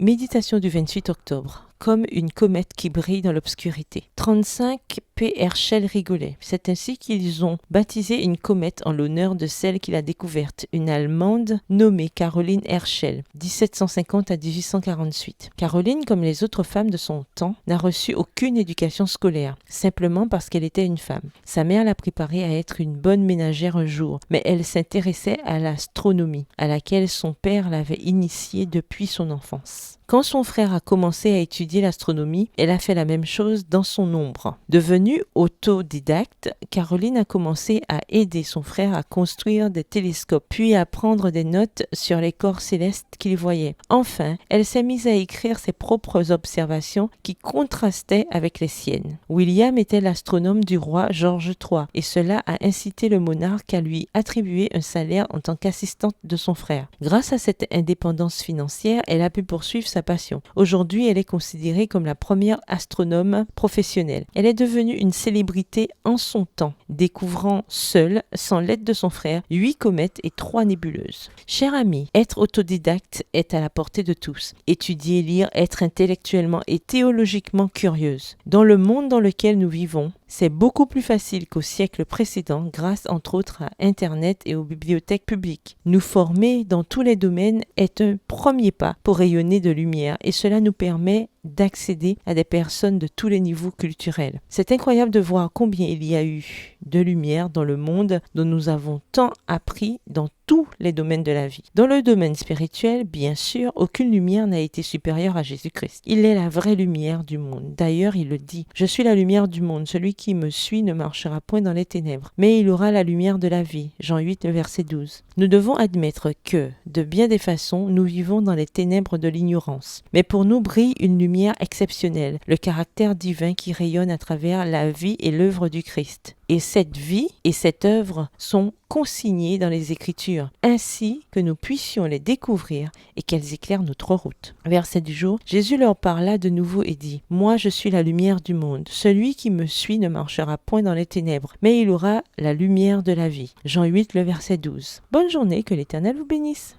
Méditation du 28 octobre. Comme une comète qui brille dans l'obscurité. 35 P. Herschel rigolait. C'est ainsi qu'ils ont baptisé une comète en l'honneur de celle qu'il a découverte, une Allemande nommée Caroline Herschel, 1750 à 1848. Caroline, comme les autres femmes de son temps, n'a reçu aucune éducation scolaire, simplement parce qu'elle était une femme. Sa mère l'a préparée à être une bonne ménagère un jour, mais elle s'intéressait à l'astronomie, à laquelle son père l'avait initiée depuis son enfance. Quand son frère a commencé à étudier l'astronomie, elle a fait la même chose dans son ombre. Devenue autodidacte, Caroline a commencé à aider son frère à construire des télescopes, puis à prendre des notes sur les corps célestes qu'il voyait. Enfin, elle s'est mise à écrire ses propres observations qui contrastaient avec les siennes. William était l'astronome du roi George III, et cela a incité le monarque à lui attribuer un salaire en tant qu'assistante de son frère. Grâce à cette indépendance financière, elle a pu poursuivre sa passion. Aujourd'hui, elle est considérée comme la première astronome professionnelle. Elle est devenue une célébrité en son temps, découvrant seule, sans l'aide de son frère, 8 comètes et 3 nébuleuses. Cher ami, être autodidacte est à la portée de tous. Étudier, lire, être intellectuellement et théologiquement curieuse. Dans le monde dans lequel nous vivons, c'est beaucoup plus facile qu'au siècle précédent grâce entre autres à Internet et aux bibliothèques publiques. Nous former dans tous les domaines est un premier pas pour rayonner de lumière et cela nous permet d'accéder à des personnes de tous les niveaux culturels. C'est incroyable de voir combien il y a eu de lumière dans le monde dont nous avons tant appris dans tous les domaines de la vie. Dans le domaine spirituel, bien sûr, aucune lumière n'a été supérieure à Jésus-Christ. Il est la vraie lumière du monde. D'ailleurs, il le dit, « Je suis la lumière du monde. Celui qui me suit ne marchera point dans les ténèbres, mais il aura la lumière de la vie. » Jean 8, verset 12. Nous devons admettre que, de bien des façons, nous vivons dans les ténèbres de l'ignorance. Mais pour nous brille une lumière exceptionnelle, le caractère divin qui rayonne à travers la vie et l'œuvre du Christ. Et cette vie et cette œuvre sont consignées dans les Écritures, ainsi que nous puissions les découvrir et qu'elles éclairent notre route. Verset du jour, Jésus leur parla de nouveau et dit, « Moi je suis la lumière du monde. Celui qui me suit ne marchera point dans les ténèbres, mais il aura la lumière de la vie. » Jean 8, le verset 12. Bonne journée, que l'Éternel vous bénisse.